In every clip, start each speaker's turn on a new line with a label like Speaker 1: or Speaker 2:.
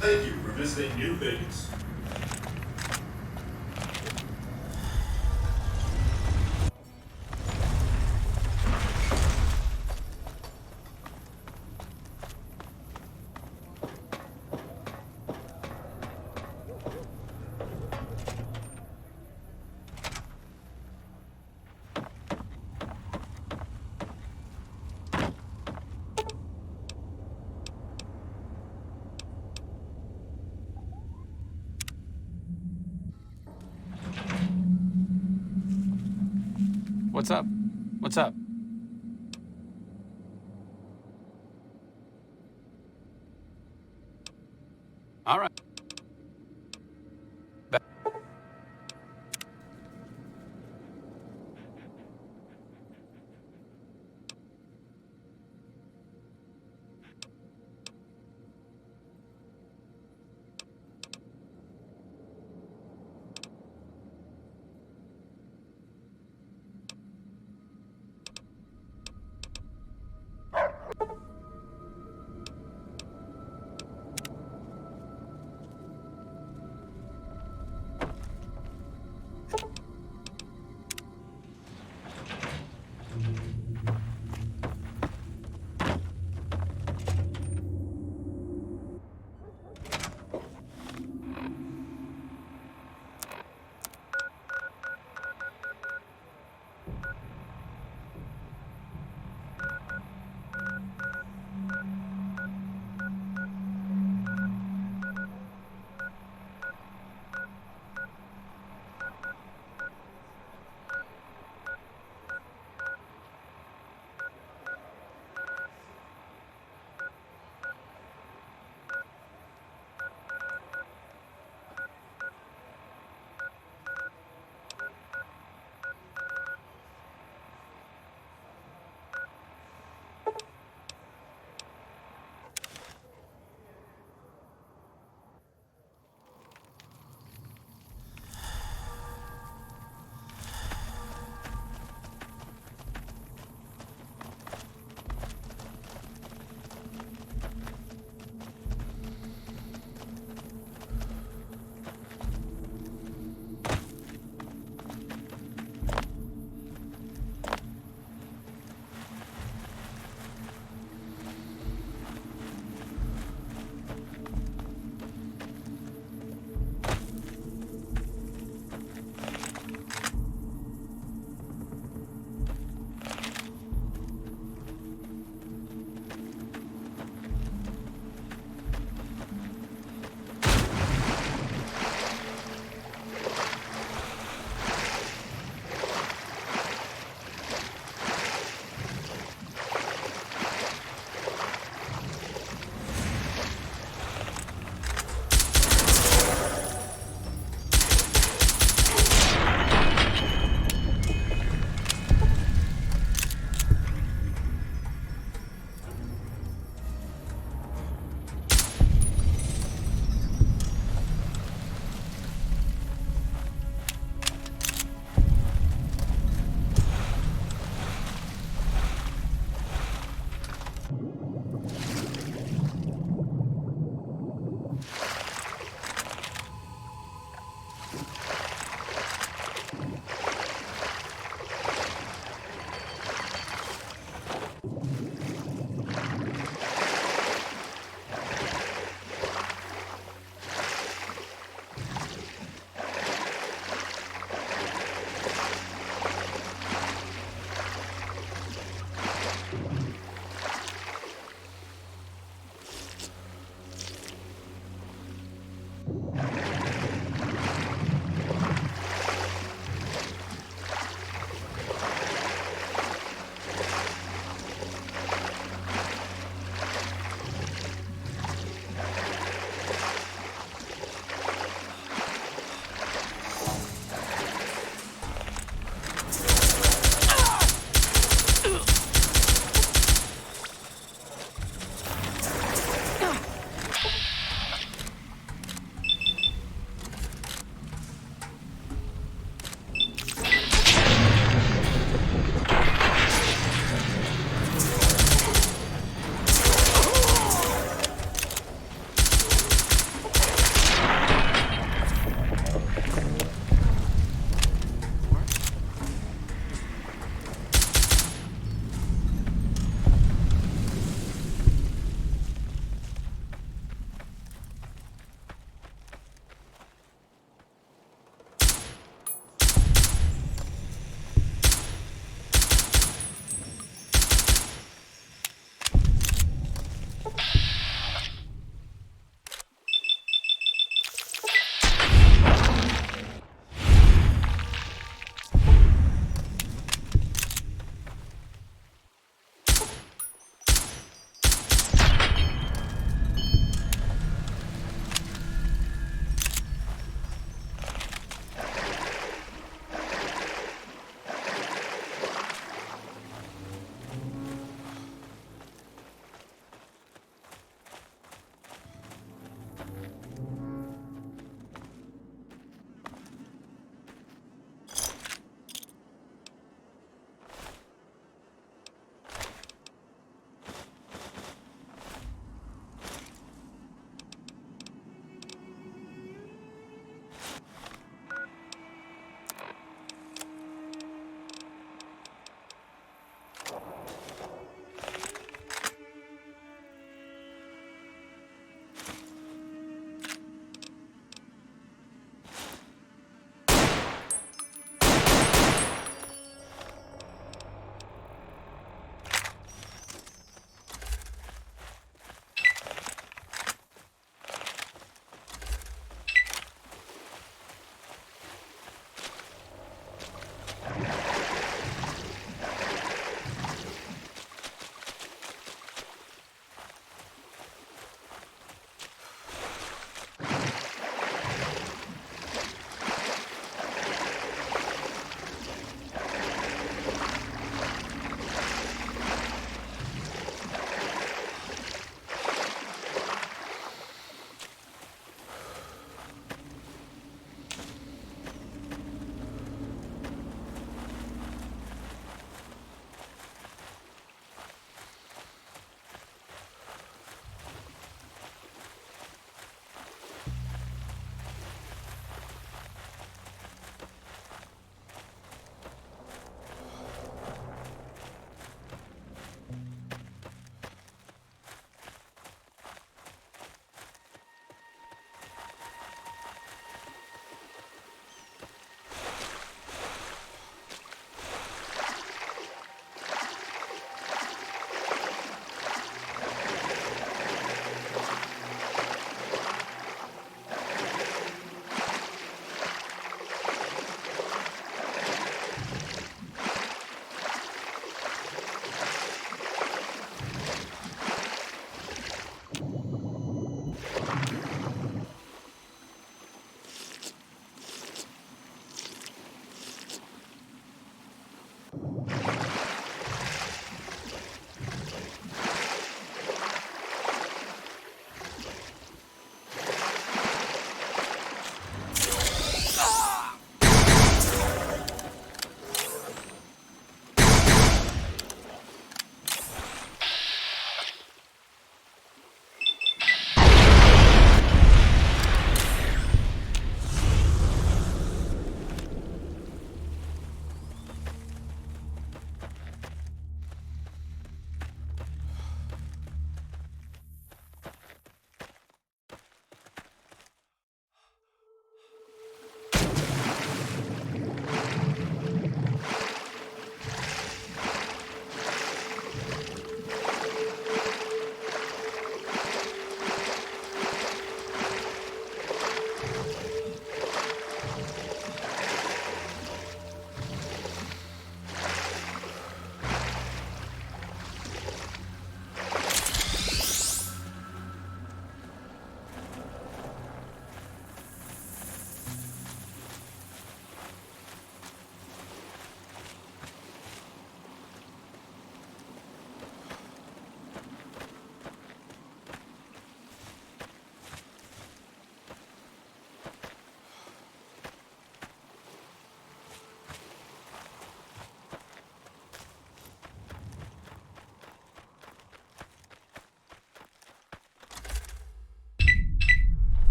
Speaker 1: Thank you for visiting New Vegas.
Speaker 2: What's up? What's up? All right.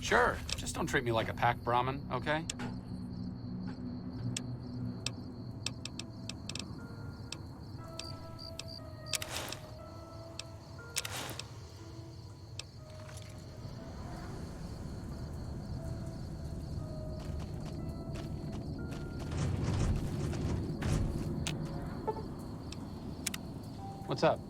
Speaker 2: Sure, just don't treat me like a pack Brahmin, okay? What's up?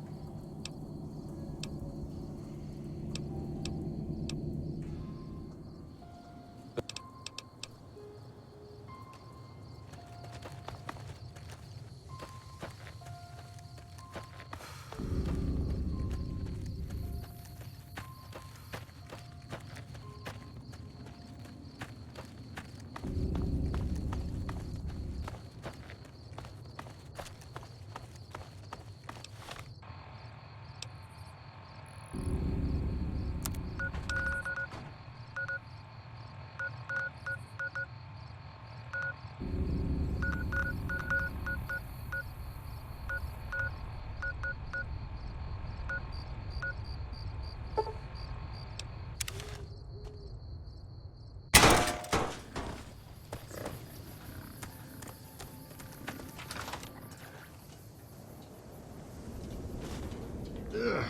Speaker 3: Ugh.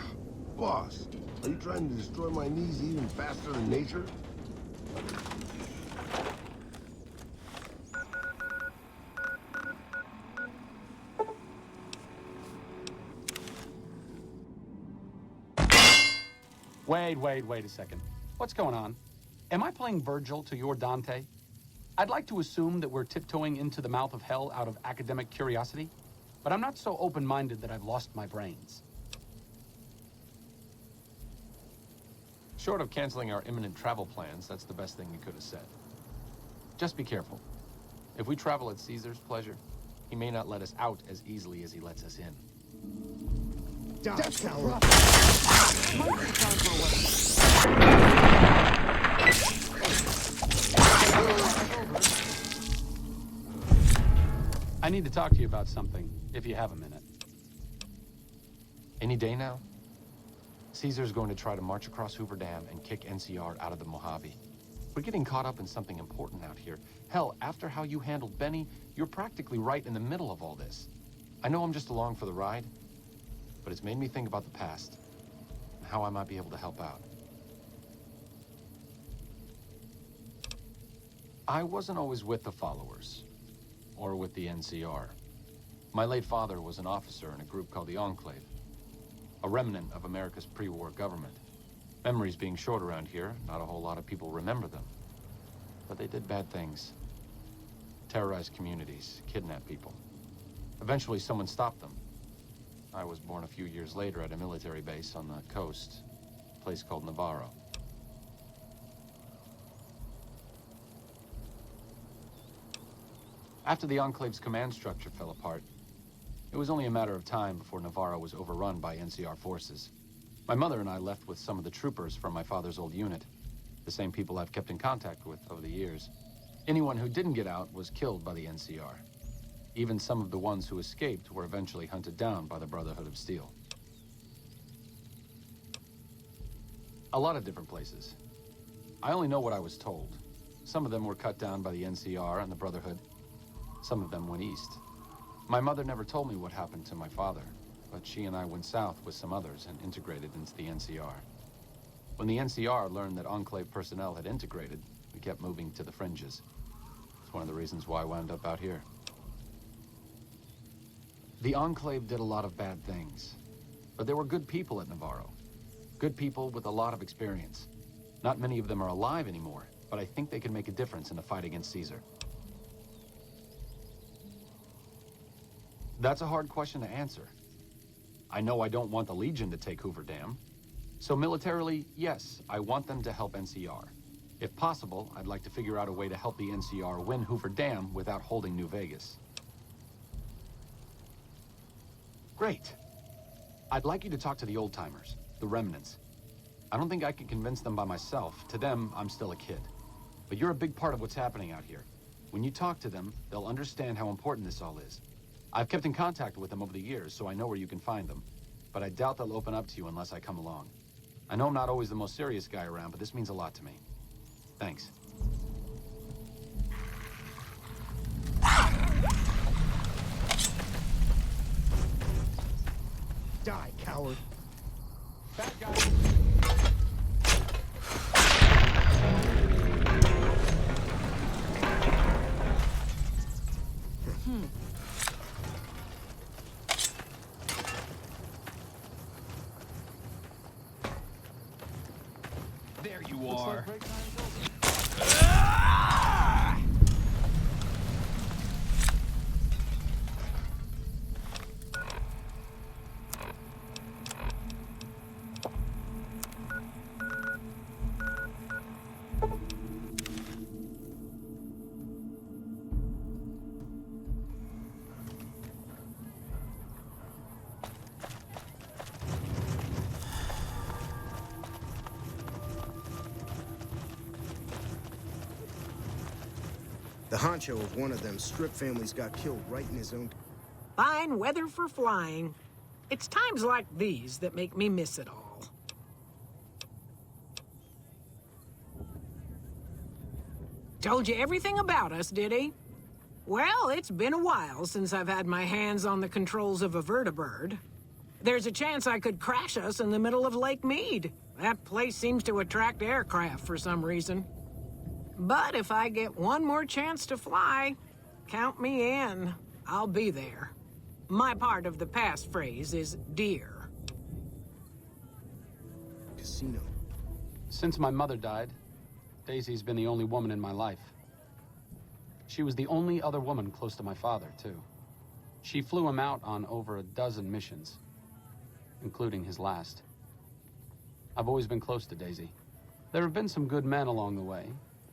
Speaker 3: Boss, are you trying to destroy my knees even faster than nature?
Speaker 2: Wait a second. What's going on? Am I playing Virgil to your Dante? I'd like to assume that we're tiptoeing into the mouth of hell out of academic curiosity, but I'm not so open-minded that I've lost my brains.
Speaker 4: Short of canceling our imminent travel plans, that's the best thing you could have said. Just be careful. If we travel at Caesar's pleasure, he may not let us out as easily as he lets us in.
Speaker 3: Death Tower!
Speaker 2: I need to talk to you about something, if you have a minute.
Speaker 4: Any day now, Caesar's going to try to march across Hoover Dam and kick NCR out of the Mojave. We're getting caught up in something important out here. Hell, after how you handled Benny, you're practically right in the middle of all this. I know I'm just along for the ride, but it's made me think about the past and how I might be able to help out. I wasn't always with the followers, or with the NCR. My late father was an officer in a group called the Enclave, a remnant of America's pre-war government. Memories being short around here, not a whole lot of people remember them. But they did bad things. Terrorized communities, kidnapped people. Eventually someone stopped them. I was born a few years later at a military base on the coast, a place called Navarro. After the Enclave's command structure fell apart, it was only a matter of time before Navarro was overrun by NCR forces. My mother and I left with some of the troopers from my father's old unit, the same people I've kept in contact with over the years. Anyone who didn't get out was killed by the NCR. Even some of the ones who escaped were eventually hunted down by the Brotherhood of Steel. A lot of different places. I only know what I was told. Some of them were cut down by the NCR and the Brotherhood. Some of them went east. My mother never told me what happened to my father, but she and I went south with some others and integrated into the NCR. When the NCR learned that Enclave personnel had integrated, we kept moving to the fringes. It's one of the reasons why I wound up out here. The Enclave did a lot of bad things, but there were good people at Navarro. Good people with a lot of experience. Not many of them are alive anymore, but I think they can make a difference in the fight against Caesar. That's a hard question to answer. I know I don't want the Legion to take Hoover Dam,
Speaker 2: So militarily, yes, I want them to help NCR. If possible, I'd like to figure out a way to help the NCR win Hoover Dam without holding New Vegas. Great. I'd like you to talk to the old-timers, the remnants. I don't think I can convince them by myself. To them, I'm still a kid. But you're a big part of what's happening out here. When you talk to them, they'll understand how important this all is. I've kept in contact with them over the years, so I know where you can find them. But I doubt they'll open up to you unless I come along. I know I'm not always the most serious guy around, but this means a lot to me. Thanks.
Speaker 5: Die, coward.
Speaker 2: Bad guy.
Speaker 5: There you are.
Speaker 6: The honcho of one of them strip families got killed right in his own...
Speaker 7: Fine weather for flying. It's times like these that make me miss it all. Told you everything about us, did he? Well, it's been a while since I've had my hands on the controls of a vertibird. There's a chance I could crash us in the middle of Lake Mead. That place seems to attract aircraft for some reason. But if I get one more chance to fly, count me in. I'll be there. My part of the passphrase is dear.
Speaker 6: casino.
Speaker 2: Since my mother died, Daisy's been the only woman in my life. She was the only other woman close to my father, too. She flew him out on over a dozen missions, including his last. I've always been close to Daisy. There have been some good men along the way,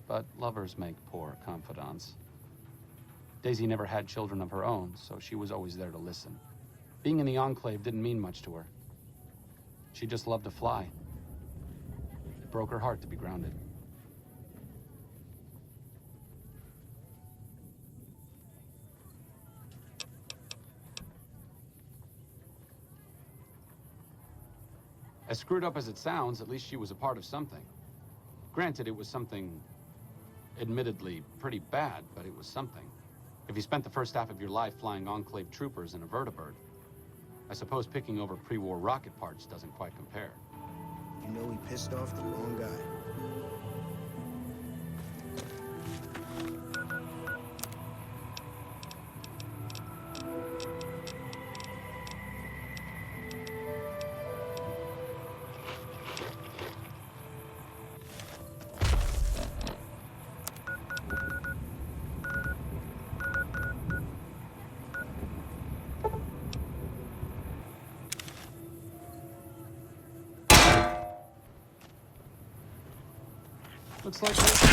Speaker 2: but lovers make poor confidants. Daisy never had children of her own, so she was always there to listen. Being in the Enclave didn't mean much to her. She just loved to fly. It broke her heart to be grounded. As screwed up as it sounds, at least she was a part of something. Granted, it was something admittedly pretty bad, but it was something. If you spent the first half of your life flying Enclave troopers in a vertibird, I suppose picking over pre-war rocket parts doesn't quite compare.
Speaker 6: You know he pissed off the wrong guy.
Speaker 2: Looks like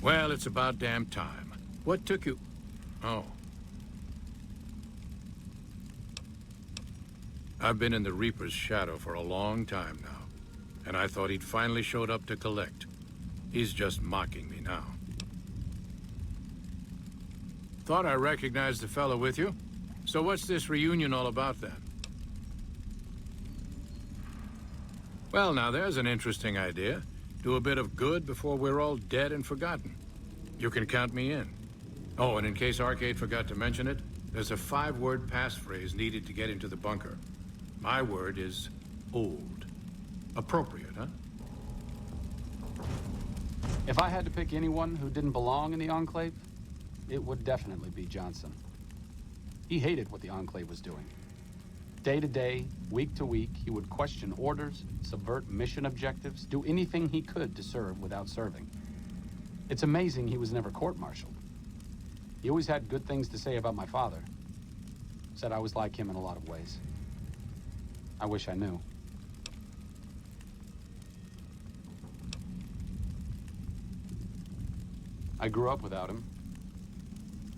Speaker 8: Well, it's about damn time. What took you... Oh. I've been in the Reaper's shadow for a long time now, and I thought he'd finally showed up to collect. He's just mocking me now. Thought I recognized the fellow with you. So what's this reunion all about then? Well, now there's an interesting idea. Do a bit of good before we're all dead and forgotten. You can count me in. Oh, and in case Arcade forgot to mention it, there's a 5-word passphrase needed to get into the bunker. My word is old. Appropriate, huh?
Speaker 2: If I had to pick anyone who didn't belong in the Enclave, it would definitely be Johnson. He hated what the Enclave was doing. Day to day, week to week, he would question orders, subvert mission objectives, do anything he could to serve without serving. It's amazing he was never court-martialed. He always had good things to say about my father. Said I was like him in a lot of ways. I wish I knew. I grew up without him.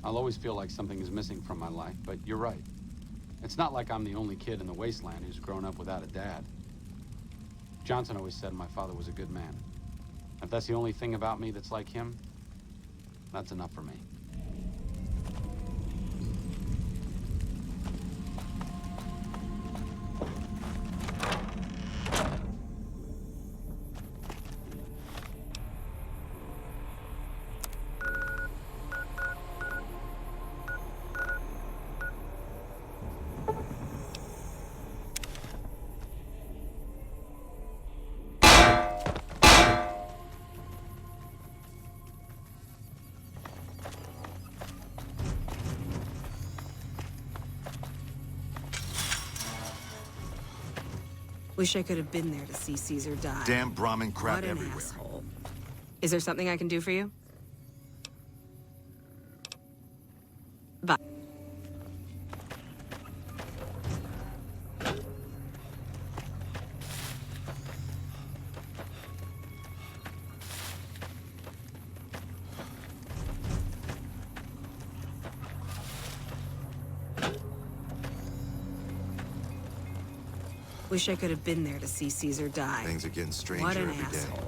Speaker 2: I'll always feel like something is missing from my life, but you're right. It's not like I'm the only kid in the wasteland who's grown up without a dad. Johnson always said my father was a good man. If that's the only thing about me that's like him, that's enough for me.
Speaker 9: Wish I could have been there to see Caesar die.
Speaker 10: Damn Brahmin crap
Speaker 9: What an
Speaker 10: everywhere.
Speaker 9: asshole. Is there something I can do for you? Bye. Wish I could have been there to see Caesar die.
Speaker 10: Things are getting stranger
Speaker 9: What an
Speaker 10: every day.
Speaker 9: asshole.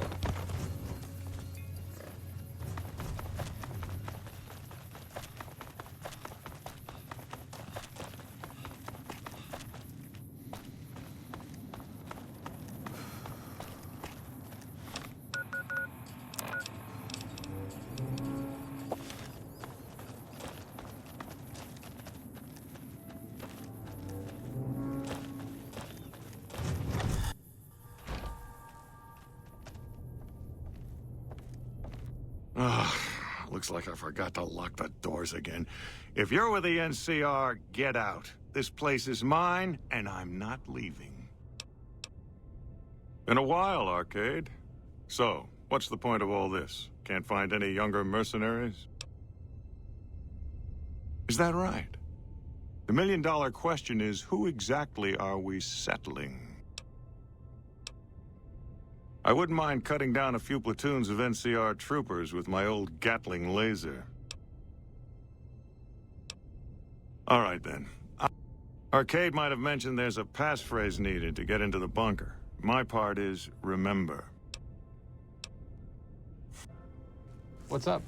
Speaker 8: Looks like I forgot to lock the doors again. If you're with the NCR, get out. This place is mine, and I'm not leaving. Been a while, Arcade. So, what's the point of all this? Can't find any younger mercenaries? Is that right? The million-dollar question is, who exactly are we settling? I wouldn't mind cutting down a few platoons of NCR troopers with my old Gatling laser. All right, then. Arcade might have mentioned there's a passphrase needed to get into the bunker. My part is remember.
Speaker 2: What's up?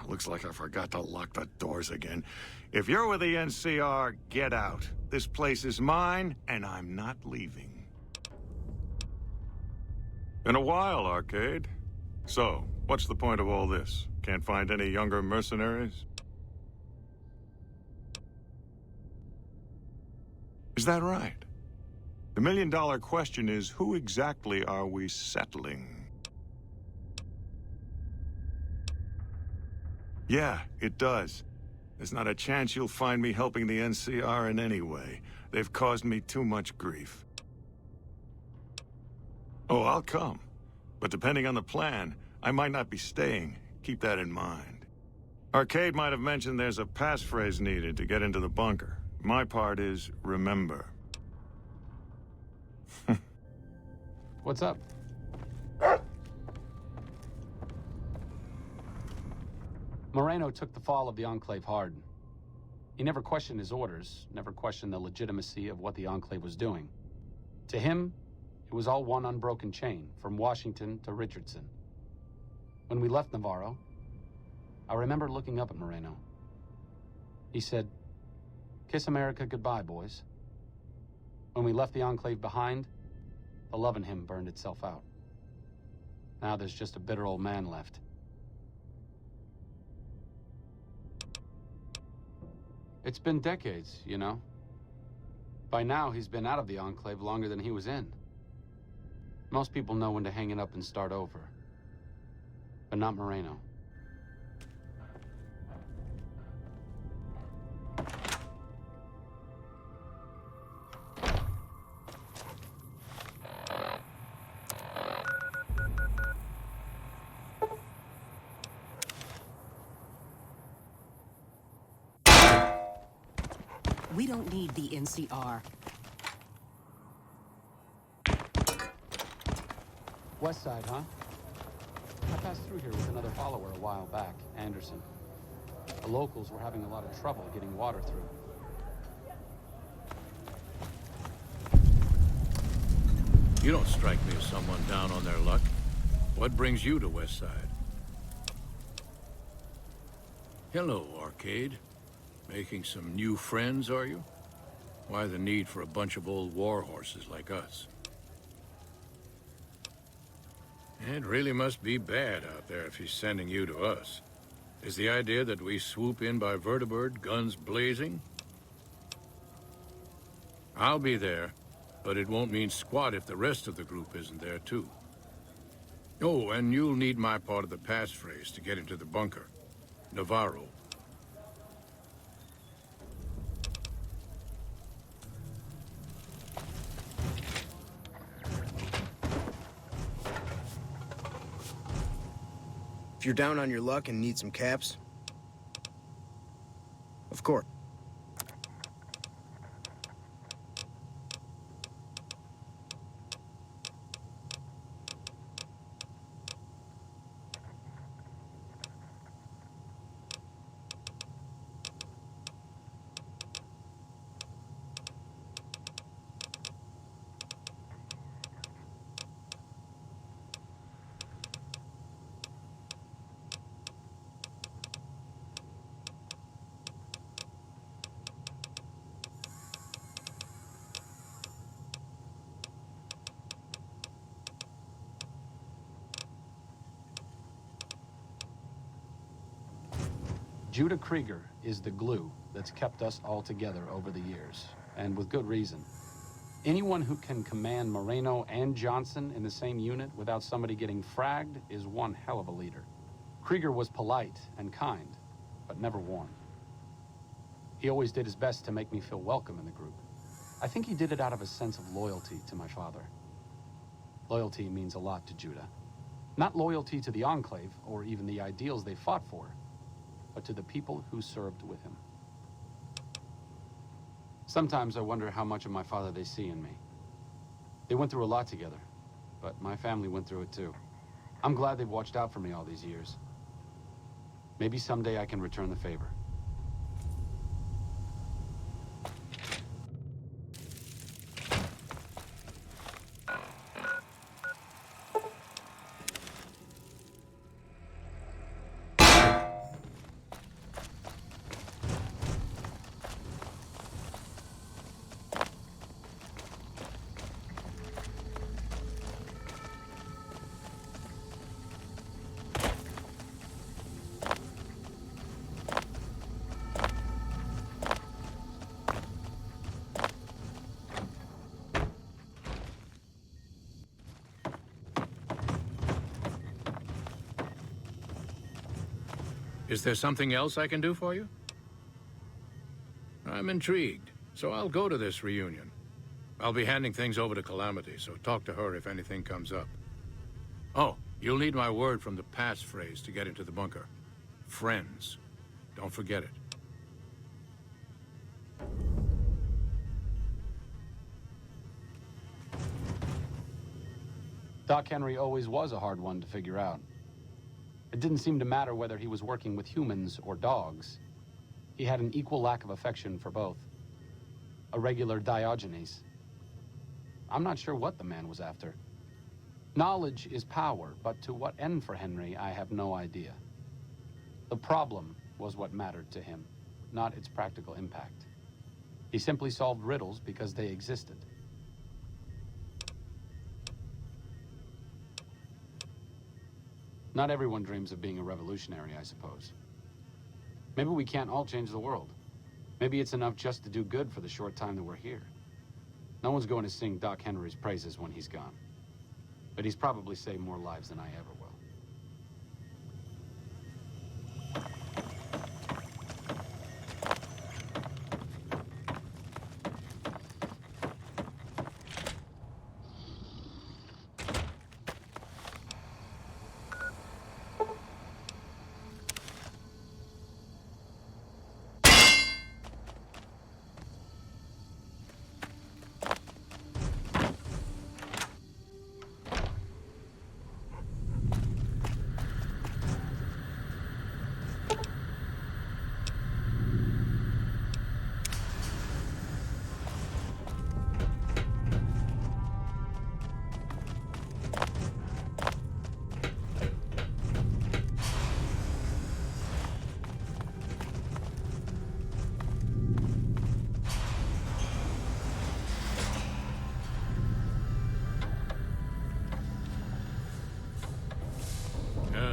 Speaker 8: Looks like I forgot to lock the doors again. If you're with the NCR, get out. This place is mine, and I'm not leaving. Been a while, Arcade. So, what's the point of all this? Can't find any younger mercenaries? Is that right? The million-dollar question is, who exactly are we settling? Yeah, it does. There's not a chance you'll find me helping the NCR in any way. They've caused me too much grief. Oh, I'll come. But depending on the plan, I might not be staying. Keep that in mind. Arcade might have mentioned there's a passphrase needed to get into the bunker. My part is remember.
Speaker 2: What's up? Moreno took the fall of the Enclave hard. He never questioned his orders, never questioned the legitimacy of what the Enclave was doing. To him, it was all one unbroken chain, from Washington to Richardson. When we left Navarro, I remember looking up at Moreno. He said, "Kiss America goodbye, boys." When we left the Enclave behind, the love in him burned itself out. Now there's just a bitter old man left. It's been decades, you know. By now, he's been out of the Enclave longer than he was in. Most people know when to hang it up and start over. But not Moreno.
Speaker 10: We don't need the NCR.
Speaker 2: West Side, huh? I passed through here with another follower a while back, Anderson. The locals were having a lot of trouble getting water through.
Speaker 8: You don't strike me as someone down on their luck. What brings you to West Side? Hello, Arcade. Making some new friends, are you? Why the need for a bunch of old war horses like us? It really must be bad out there if he's sending you to us. Is the idea that we swoop in by vertibird, guns blazing? I'll be there, but it won't mean squat if the rest of the group isn't there too. Oh, and you'll need my part of the passphrase to get into the bunker. Navarro.
Speaker 6: If you're down on your luck and need some caps, of course.
Speaker 2: Judah Krieger is the glue that's kept us all together over the years, and with good reason. Anyone who can command Moreno and Johnson in the same unit without somebody getting fragged is one hell of a leader. Krieger was polite and kind, but never warm. He always did his best to make me feel welcome in the group. I think he did it out of a sense of loyalty to my father. Loyalty means a lot to Judah. Not loyalty to the Enclave or even the ideals they fought for, but to the people who served with him. Sometimes I wonder how much of my father they see in me. They went through a lot together, but my family went through it too. I'm glad they've watched out for me all these years. Maybe someday I can return the favor.
Speaker 8: Is there something else I can do for you? I'm intrigued, so I'll go to this reunion. I'll be handing things over to Calamity, so talk to her if anything comes up. Oh, you'll need my word from the passphrase to get into the bunker. Friends. Don't forget it.
Speaker 2: Doc Henry always was a hard one to figure out. It didn't seem to matter whether he was working with humans or dogs. He had an equal lack of affection for both. A regular Diogenes. I'm not sure what the man was after. Knowledge is power, but to what end for Henry, I have no idea. The problem was what mattered to him, not its practical impact. He simply solved riddles because they existed. Not everyone dreams of being a revolutionary, I suppose. Maybe we can't all change the world. Maybe it's enough just to do good for the short time that we're here. No one's going to sing Doc Henry's praises when he's gone. But he's probably saved more lives than I ever will.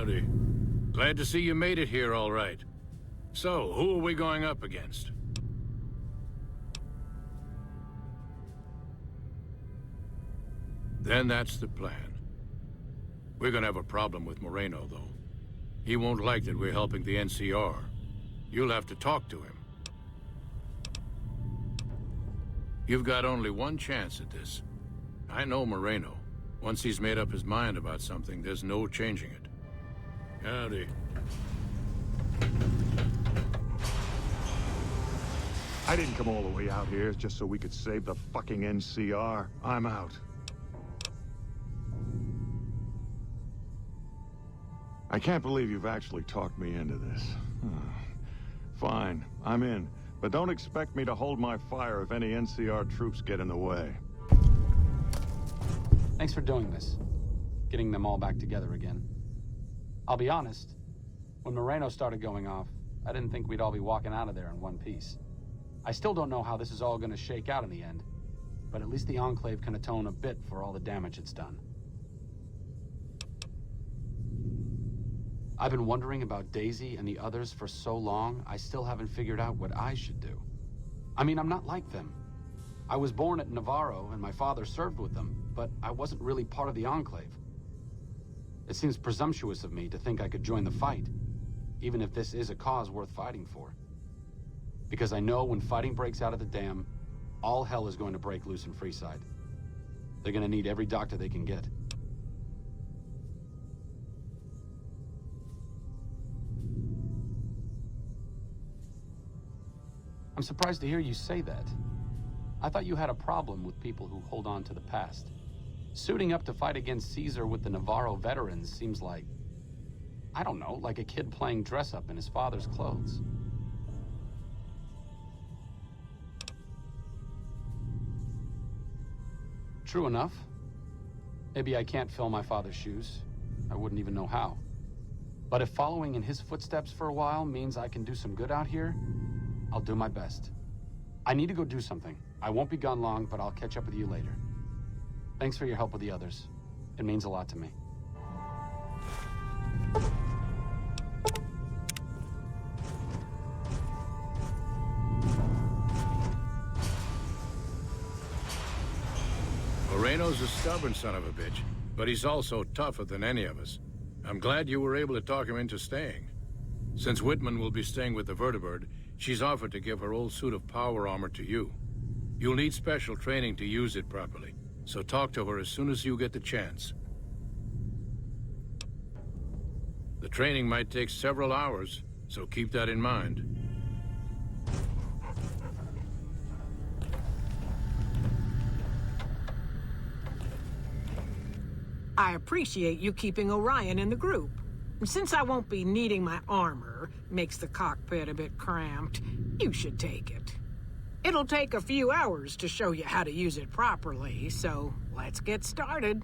Speaker 8: Howdy. Glad to see you made it here all right. So, who are we going up against? Then that's the plan. We're gonna have a problem with Moreno, though. He won't like that we're helping the NCR. You'll have to talk to him. You've got only one chance at this. I know Moreno. Once he's made up his mind about something, there's no changing it. Howdy.
Speaker 11: I didn't come all the way out here just so we could save the fucking NCR. I'm out. I can't believe you've actually talked me into this. Fine, I'm in. But don't expect me to hold my fire if any NCR troops get in the way.
Speaker 2: Thanks for doing this. Getting them all back together again. I'll be honest, when Moreno started going off, I didn't think we'd all be walking out of there in one piece. I still don't know how this is all gonna shake out in the end, but at least the Enclave can atone a bit for all the damage it's done. I've been wondering about Daisy and the others for so long, I still haven't figured out what I should do. I mean, I'm not like them. I was born at Navarro and my father served with them, but I wasn't really part of the Enclave. It seems presumptuous of me to think I could join the fight, even if this is a cause worth fighting for. Because I know when fighting breaks out of the dam, all hell is going to break loose in Freeside. They're gonna need every doctor they can get. I'm surprised to hear you say that. I thought you had a problem with people who hold on to the past. Suiting up to fight against Caesar with the Navarro veterans seems like, I don't know, like a kid playing dress-up in his father's clothes. True enough. Maybe I can't fill my father's shoes. I wouldn't even know how. But if following in his footsteps for a while means I can do some good out here, I'll do my best. I need to go do something. I won't be gone long, but I'll catch up with you later. Thanks for your help with the others. It means a lot to me.
Speaker 8: Moreno's a stubborn son of a bitch, but he's also tougher than any of us. I'm glad you were able to talk him into staying. Since Whitman will be staying with the Vertibird, she's offered to give her old suit of power armor to you. You'll need special training to use it properly, so talk to her as soon as you get the chance. The training might take several hours, so keep that in mind.
Speaker 7: I appreciate you keeping Orion in the group. Since I won't be needing my armor, makes the cockpit a bit cramped, you should take it. It'll take a few hours to show you how to use it properly, so let's get started.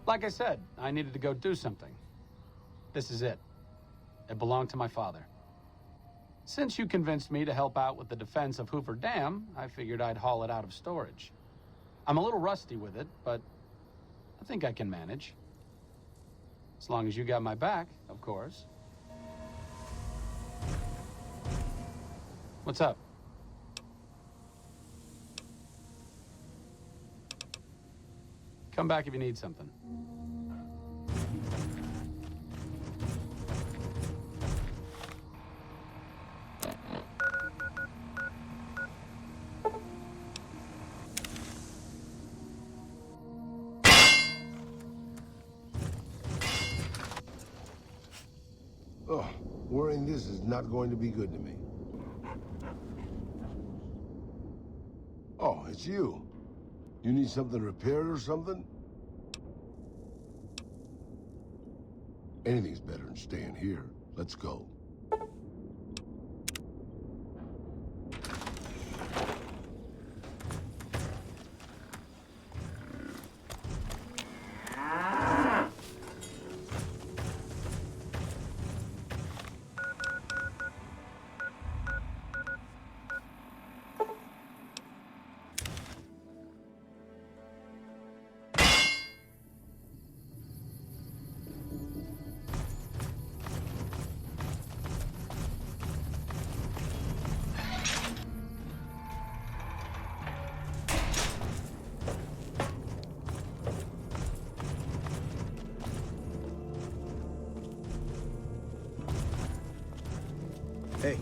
Speaker 2: Like I said, I needed to go do something. This is it. It belonged to my father. Since you convinced me to help out with the defense of Hoover Dam, I figured I'd haul it out of storage. I'm a little rusty with it, but I think I can manage. As long as you got my back, of course. What's up? Come back if you need something.
Speaker 3: Oh, wearing this is not going to be good to me. Oh, it's you. You need something repaired or something? Anything's better than staying here. Let's go.
Speaker 6: Hey.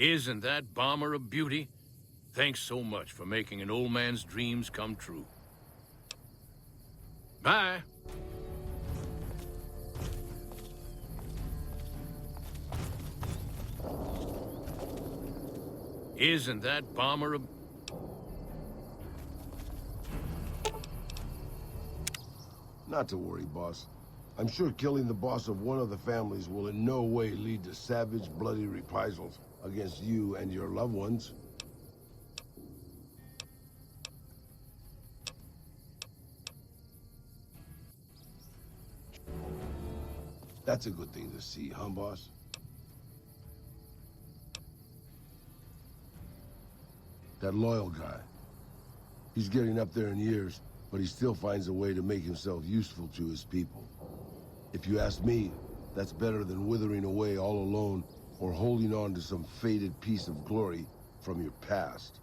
Speaker 8: Isn't that bomber a beauty? Thanks so much for making an old man's dreams come true. Bye. Isn't that bomber a...
Speaker 3: Not to worry, boss. I'm sure killing the boss of one of the families will in no way lead to savage, bloody reprisals against you and your loved ones. That's a good thing to see, huh, boss? That loyal guy. He's getting up there in years, but he still finds a way to make himself useful to his people. If you ask me, that's better than withering away all alone or holding on to some faded piece of glory from your past.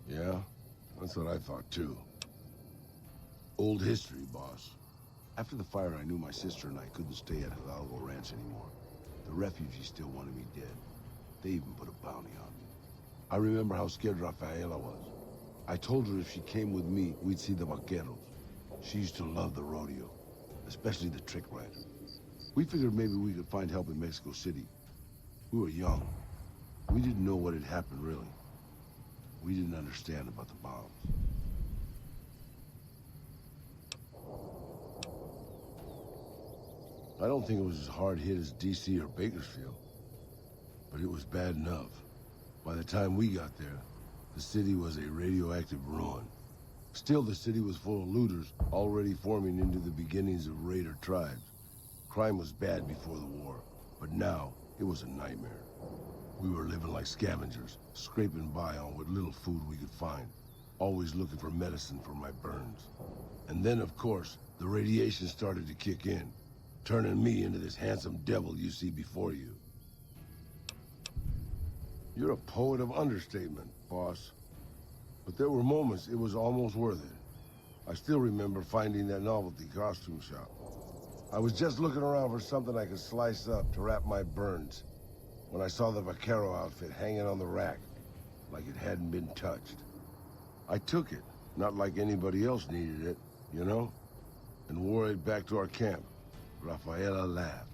Speaker 3: Yeah, that's what I thought too. Old history, boss. After the fire, I knew my sister and I couldn't stay at Hidalgo Ranch anymore. The refugees still wanted me dead. They even put a bounty on me. I remember how scared Rafaela was. I told her if she came with me, we'd see the vaqueros. She used to love the rodeo, especially the trick rider. We figured maybe we could find help in Mexico City. We were young. We didn't know what had happened, really. We didn't understand about the bombs. I don't think it was as hard hit as DC or Bakersfield, but it was bad enough. By the time we got there, the city was a radioactive ruin. Still, the city was full of looters, already forming into the beginnings of raider tribes. Crime was bad before the war, but now it was a nightmare. We were living like scavengers, scraping by on what little food we could find, always looking for medicine for my burns. And then, of course, the radiation started to kick in, turning me into this handsome devil you see before you. You're a poet of understatement, boss. But there were moments it was almost worth it. I still remember finding that novelty costume shop. I was just looking around for something I could slice up to wrap my burns when I saw the vaquero outfit hanging on the rack, like it hadn't been touched. I took it, not like anybody else needed it, you know, and wore it back to our camp. Rafaela laughed,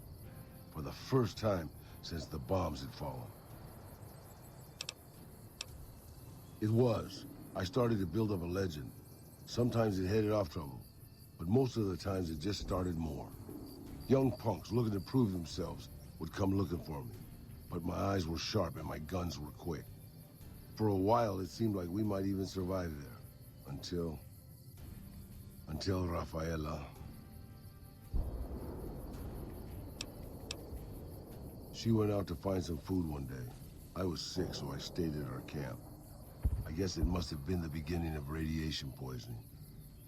Speaker 3: for the first time since the bombs had fallen. It was. I started to build up a legend. Sometimes it headed off trouble, but most of the times it just started more. Young punks looking to prove themselves would come looking for me, but my eyes were sharp and my guns were quick. For a while, it seemed like we might even survive there, until Rafaela. She went out to find some food one day. I was sick, so I stayed at our camp. I guess it must have been the beginning of radiation poisoning.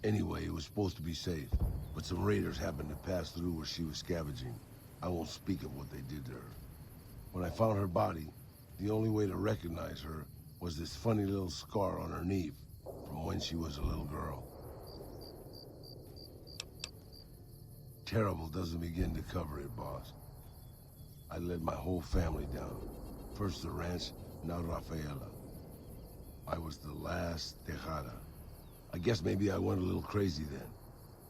Speaker 3: Anyway, it was supposed to be safe, but some raiders happened to pass through where she was scavenging. I won't speak of what they did to her. When I found her body, the only way to recognize her was this funny little scar on her knee from when she was a little girl. Terrible doesn't begin to cover it, boss. I let my whole family down. First the ranch, now Rafaela. I was the last Tejada. I guess maybe I went a little crazy then.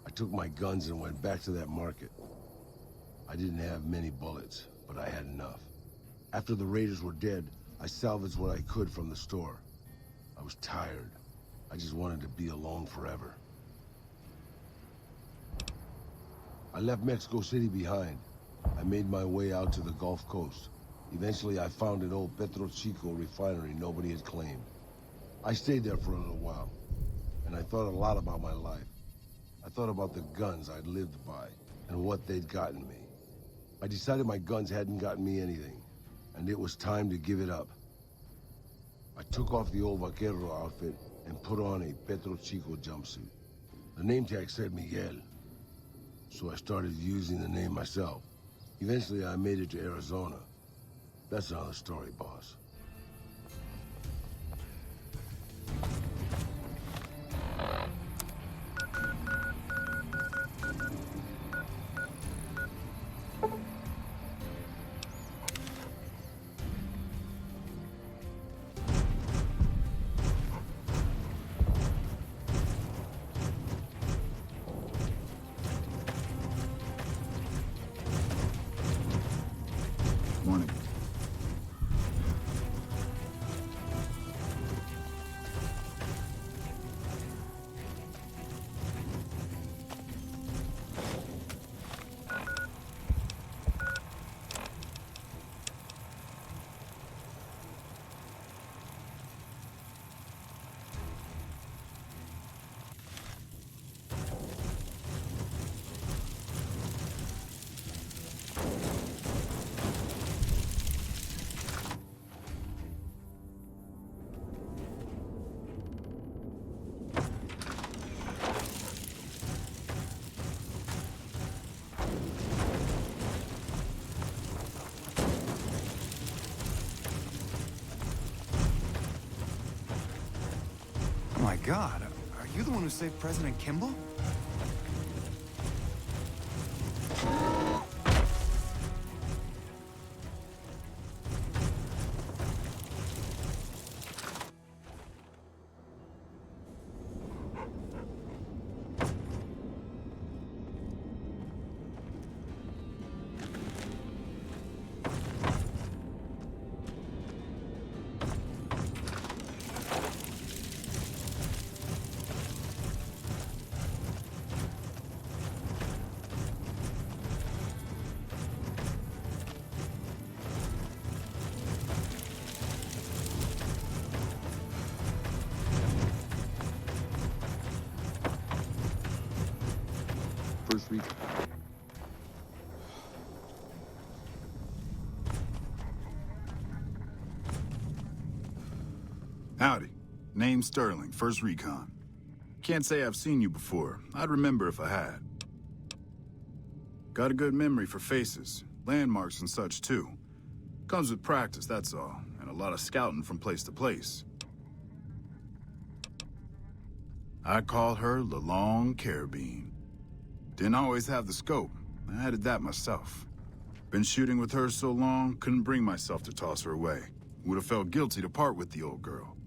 Speaker 3: I took my guns and went back to that market. I didn't have many bullets, but I had enough. After the raiders were dead, I salvaged what I could from the store. I was tired. I just wanted to be alone forever. I left Mexico City behind. I made my way out to the Gulf Coast. Eventually, I found an old Petro Chico refinery nobody had claimed. I stayed there for a little while, and I thought a lot about my life. I thought about the guns I'd lived by, and what they'd gotten me. I decided my guns hadn't gotten me anything, and it was time to give it up. I took off the old vaquero outfit and put on a Petro Chico jumpsuit. The name tag said Miguel, so I started using the name myself. Eventually, I made it to Arizona. That's another story, boss.
Speaker 12: God, are you the one who saved President Kimball?
Speaker 3: First week.
Speaker 13: Howdy. Name's Sterling, First Recon. Can't say I've seen you before. I'd remember if I had. Got a good memory for faces, landmarks and such too. Comes with practice, that's all, and a lot of scouting from place to place. I call her the Long Carabine. Didn't always have the scope. I added that myself. Been shooting with her so long, couldn't bring myself to toss her away. Would have felt guilty to part with the old girl.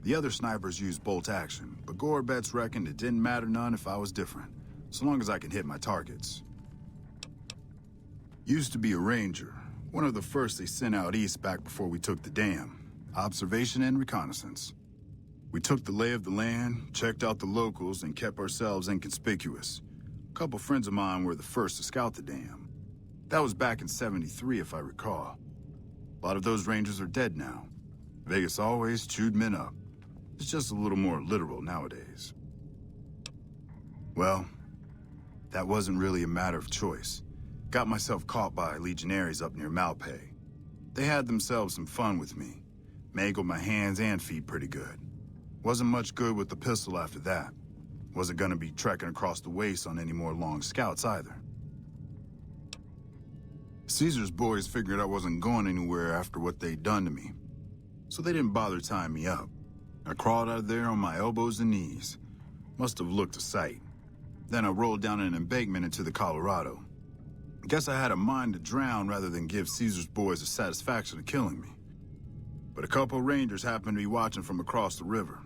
Speaker 13: The other snipers used bolt action, but Gore Betts reckoned it didn't matter none if I was different, so long as I could hit my targets. Used to be a ranger, one of the first they sent out east back before we took the dam. Observation and reconnaissance. We took the lay of the land, checked out the locals, and kept ourselves inconspicuous. A couple friends of mine were the first to scout the dam. That was back in '73, if I recall. A lot of those rangers are dead now. Vegas always chewed men up. It's just a little more literal nowadays. Well, that wasn't really a matter of choice. Got myself caught by legionaries up near Malpay. They had themselves some fun with me. Mangled my hands and feet pretty good. Wasn't much good with the pistol after that. Wasn't gonna be trekking across the waste on any more long scouts either. Caesar's boys figured I wasn't going anywhere after what they'd done to me, so they didn't bother tying me up. I crawled out of there on my elbows and knees. Must have looked a sight. Then I rolled down an embankment into the Colorado. Guess I had a mind to drown rather than give Caesar's boys the satisfaction of killing me. But a couple rangers happened to be watching from across the river.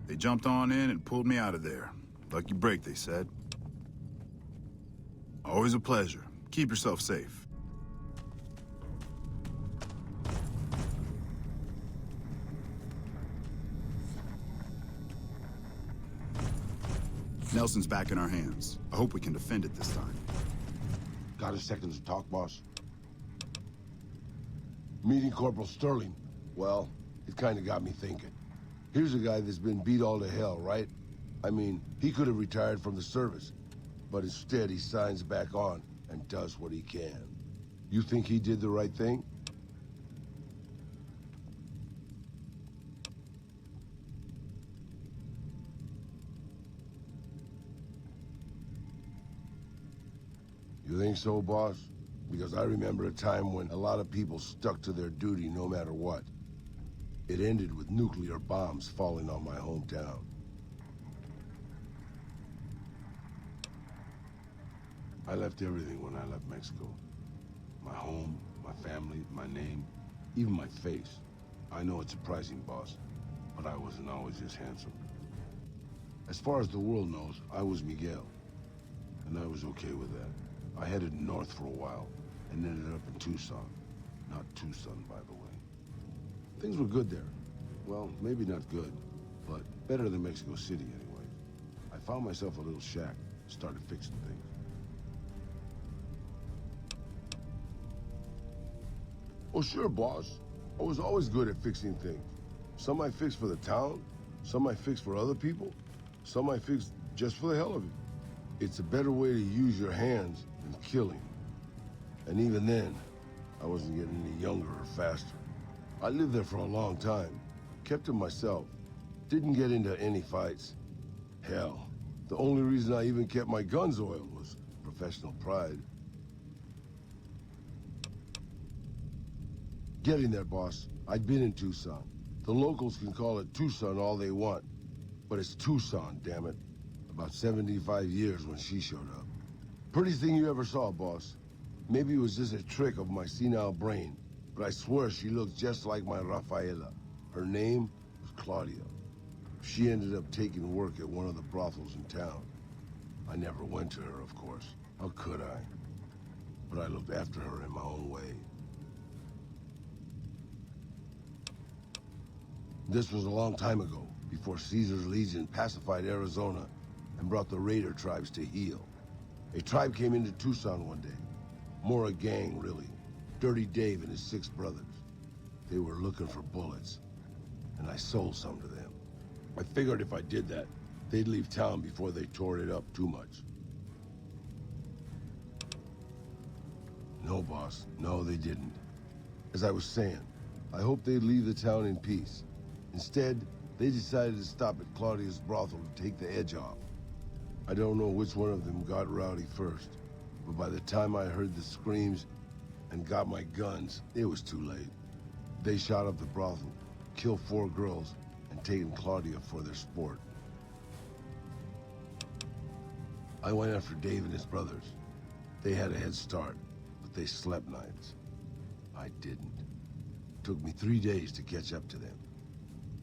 Speaker 13: They jumped on in and pulled me out of there. Lucky break, they said. Always a pleasure. Keep yourself safe. Nelson's back in our hands. I hope we can defend it this time.
Speaker 3: Got a second to talk, boss? Meeting Corporal Sterling. Well, it kind of got me thinking. Here's a guy that's been beat all to hell, right? I mean, he could have retired from the service, but instead he signs back on and does what he can. You think he did the right thing? You think so, boss? Because I remember a time when a lot of people stuck to their duty no matter what. It ended with nuclear bombs falling on my hometown. I left everything when I left Mexico. My home, my family, my name, even my face. I know it's surprising, boss, but I wasn't always this handsome. As far as the world knows, I was Miguel, and I was okay with that. I headed north for a while, and ended up in Tucson. Not Tucson, by the way. Things were good there. Well, maybe not good, but better than Mexico City anyway. I found myself a little shack, started fixing things. Oh, sure, boss. I was always good at fixing things. Some I fixed for the town, some I fixed for other people, some I fixed just for the hell of it. It's a better way to use your hands than killing. And even then, I wasn't getting any younger or faster. I lived there for a long time, kept to myself, didn't get into any fights. Hell, the only reason I even kept my guns oiled was professional pride. Getting there, boss. I'd been in Tucson. The locals can call it Tucson all they want. But it's Tucson, damn it. About 75 years when she showed up. Prettiest thing you ever saw, boss. Maybe it was just a trick of my senile brain, but I swear she looked just like my Rafaela. Her name was Claudia. She ended up taking work at one of the brothels in town. I never went to her, of course. How could I? But I looked after her in my own way. This was a long time ago, before Caesar's Legion pacified Arizona and brought the raider tribes to heel. A tribe came into Tucson one day. More a gang, really. Dirty Dave and his 6 brothers. They were looking for bullets, and I sold some to them. I figured if I did that, they'd leave town before they tore it up too much. No, boss. No, they didn't. As I was saying, I hoped they'd leave the town in peace. Instead, they decided to stop at Claudia's brothel to take the edge off. I don't know which one of them got rowdy first, but by the time I heard the screams and got my guns, it was too late. They shot up the brothel, killed 4 girls, and taken Claudia for their sport. I went after Dave and his brothers. They had a head start, but they slept nights. I didn't. It took me 3 days to catch up to them.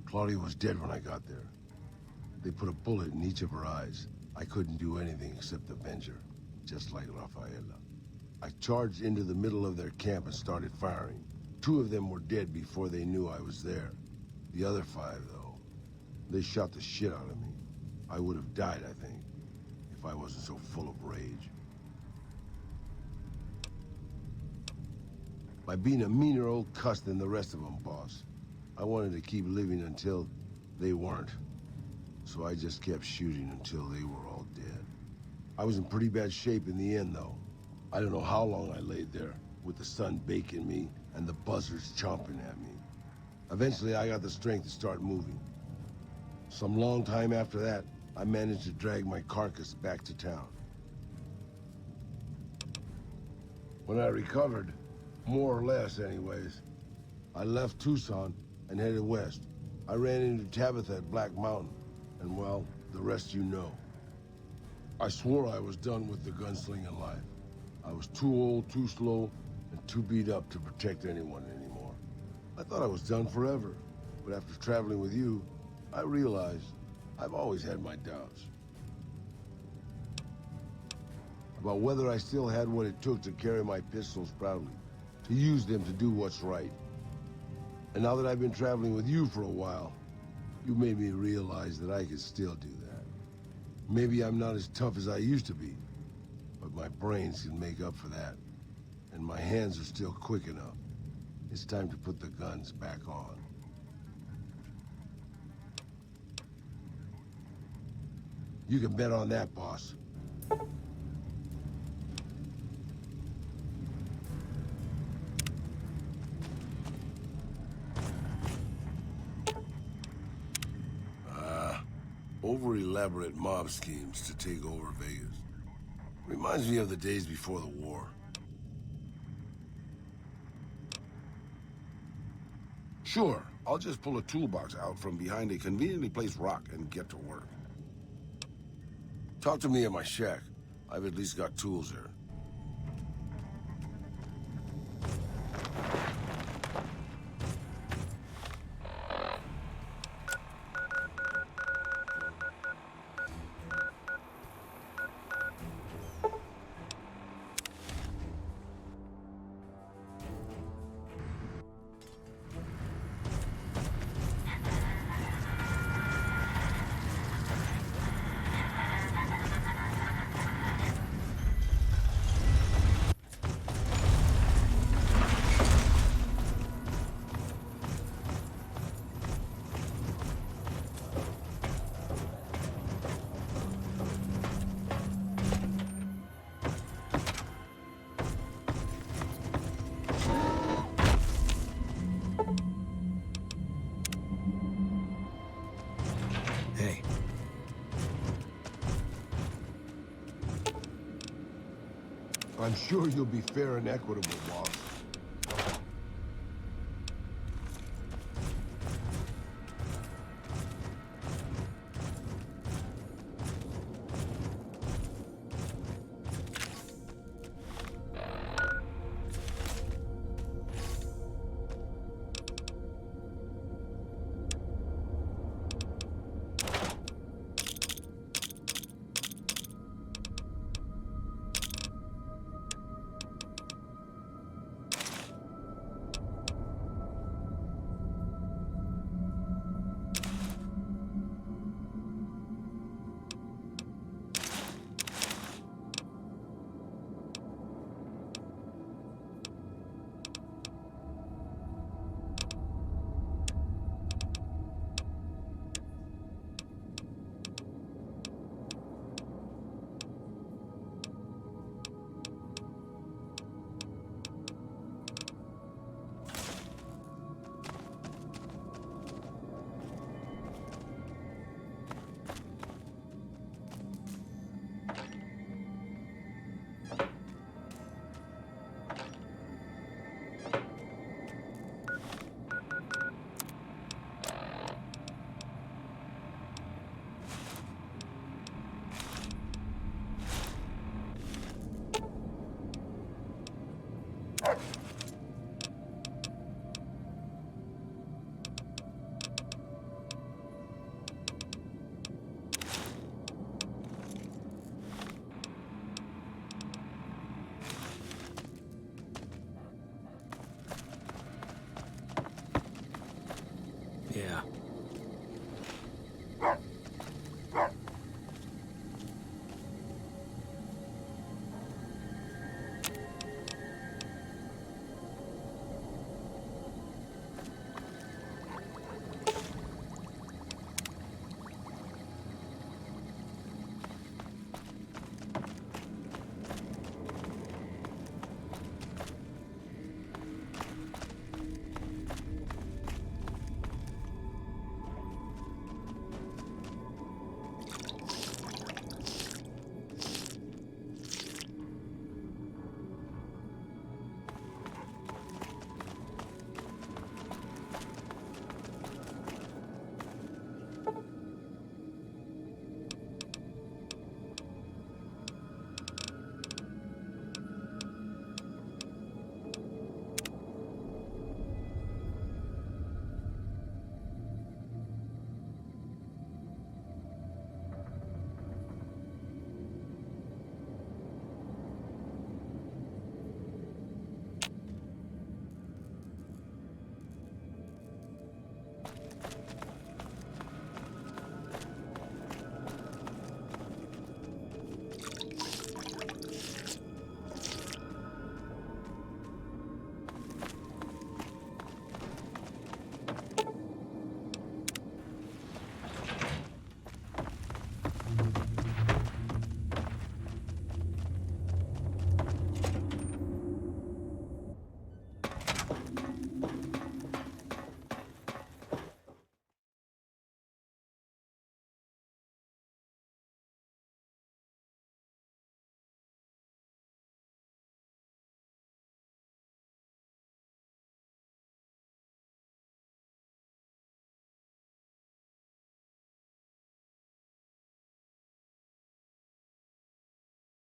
Speaker 3: Claudia was dead when I got there. They put a bullet in each of her eyes. I couldn't do anything except avenge her, just like Rafaela. I charged into the middle of their camp and started firing. 2 of them were dead before they knew I was there. The other 5, though, they shot the shit out of me. I would have died, I think, if I wasn't so full of rage. By being a meaner old cuss than the rest of them, boss. I wanted to keep living until they weren't. So I just kept shooting until they were all dead. I was in pretty bad shape in the end, though. I don't know how long I laid there, with the sun baking me and the buzzards chomping at me. Eventually, I got the strength to start moving. Some long time after that, I managed to drag my carcass back to town. When I recovered, more or less anyways, I left Tucson and headed west. I ran into Tabitha at Black Mountain, and well, the rest you know. I swore I was done with the gunslinging life. I was too old, too slow, and too beat up to protect anyone anymore. I thought I was done forever, but after traveling with you, I realized I've always had my doubts. About whether I still had what it took to carry my pistols proudly, to use them to do what's right. And now that I've been traveling with you for a while, you made me realize that I could still do that. Maybe I'm not as tough as I used to be, but my brains can make up for that. And my hands are still quick enough. It's time to put the guns back on. You can bet on that, boss. Over-elaborate mob schemes to take over Vegas. Reminds me of the days before the war. Sure, I'll just pull a toolbox out from behind a conveniently placed rock and get to work. Talk to me at my shack. I've at least got tools there. I'm sure you'll be fair and equitable, boss.